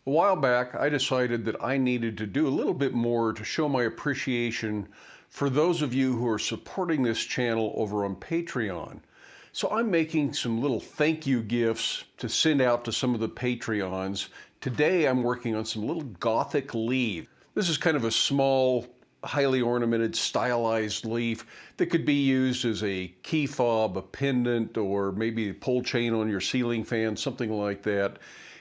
A while back, I decided that I needed to do a little bit more to show my appreciation for those of you who are supporting this channel over on Patreon. So I'm making some little thank you gifts to send out to some of the Patreons. Today I'm working on some little Gothic leaves. This is kind of a small, highly ornamented, stylized leaf that could be used as a key fob, a pendant, or maybe a pole chain on your ceiling fan, something like that.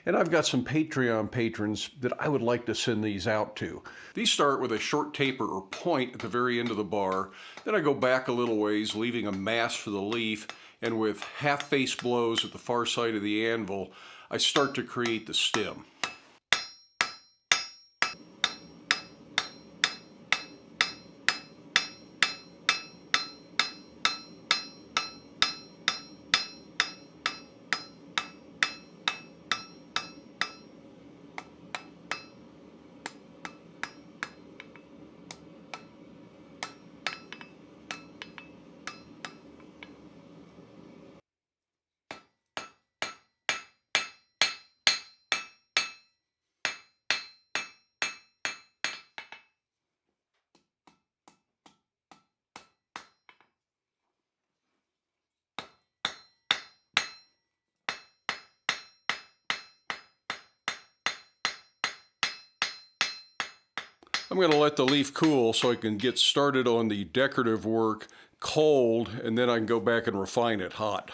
And I've got some Patreon patrons that I would like to send these out to. These start with a short taper or point at the very end of the bar. Then I go back a little ways, leaving a mass for the leaf, and with half face blows at the far side of the anvil, I start to create the stem. I'm going to let the leaf cool so I can get started on the decorative work cold, and then I can go back and refine it hot.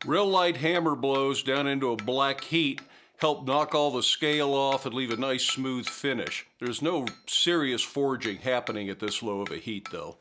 Real light hammer blows down into a black heat help knock all the scale off and leave a nice smooth finish. There's no serious forging happening at this low of a heat though.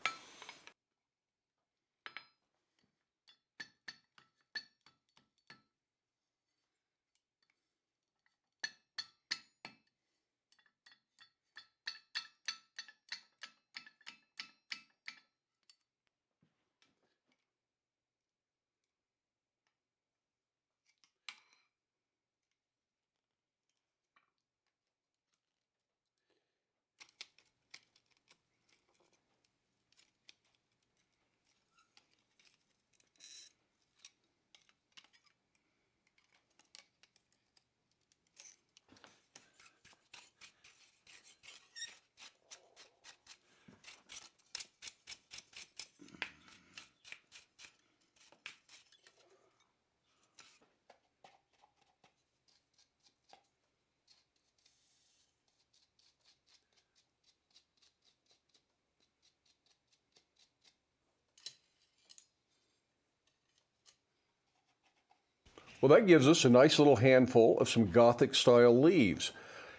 Well, that gives us a nice little handful of some Gothic style leaves.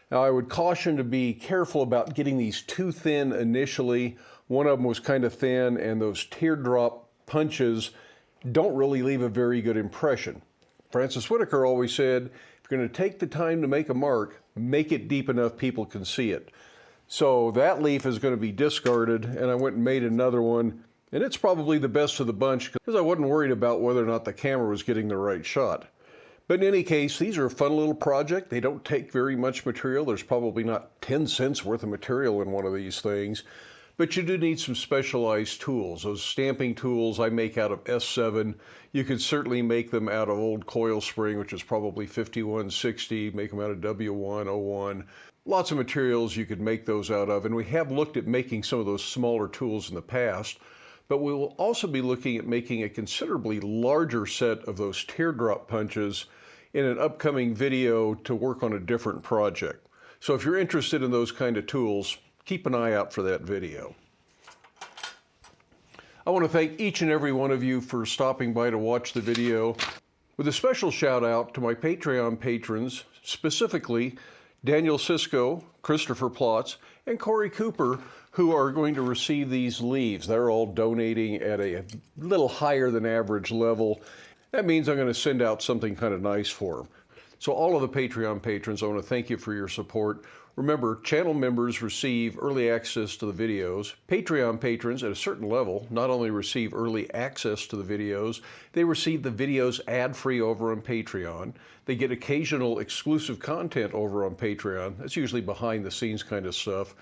Now, I would caution to be careful about getting these too thin initially. One of them was kind of thin, and those teardrop punches don't really leave a very good impression. Francis Whitaker always said, if you're going to take the time to make a mark, make it deep enough people can see it. So that leaf is going to be discarded, and I went and made another one. And it's probably the best of the bunch because I wasn't worried about whether or not the camera was getting the right shot. But in any case, these are a fun little project. They don't take very much material. There's probably not 10 cents worth of material in one of these things. But you do need some specialized tools. Those stamping tools I make out of S7. You could certainly make them out of old coil spring, which is probably 5160, make them out of W101. Lots of materials you could make those out of. And we have looked at making some of those smaller tools in the past. But we will also be looking at making a considerably larger set of those teardrop punches in an upcoming video to work on a different project. So if you're interested in those kind of tools, keep an eye out for that video. I want to thank each and every one of you for stopping by to watch the video, with a special shout out to my Patreon patrons, specifically Daniel Sisko, Christopher Plotz, and Corey Cooper, who are going to receive these leaves. They're all donating at a little higher than average level. That means I'm going to send out something kind of nice for them. So all of the Patreon patrons, I want to thank you for your support. Remember, channel members receive early access to the videos. Patreon patrons at a certain level not only receive early access to the videos, they receive the videos ad-free over on Patreon. They get occasional exclusive content over on Patreon. That's usually behind the scenes kind of stuff.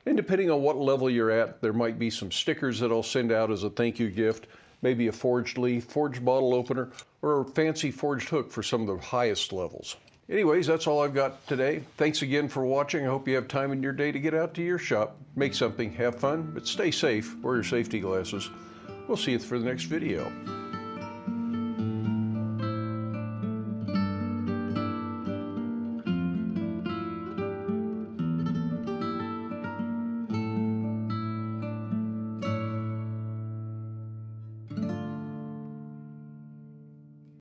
And depending on what level you're at, there might be some stickers that I'll send out as a thank you gift, maybe a forged leaf, forged bottle opener, or a fancy forged hook for some of the highest levels. Anyways, that's all I've got today. Thanks again for watching. I hope you have time in your day to get out to your shop, make something, have fun, but stay safe, wear your safety glasses. We'll see you for the next video.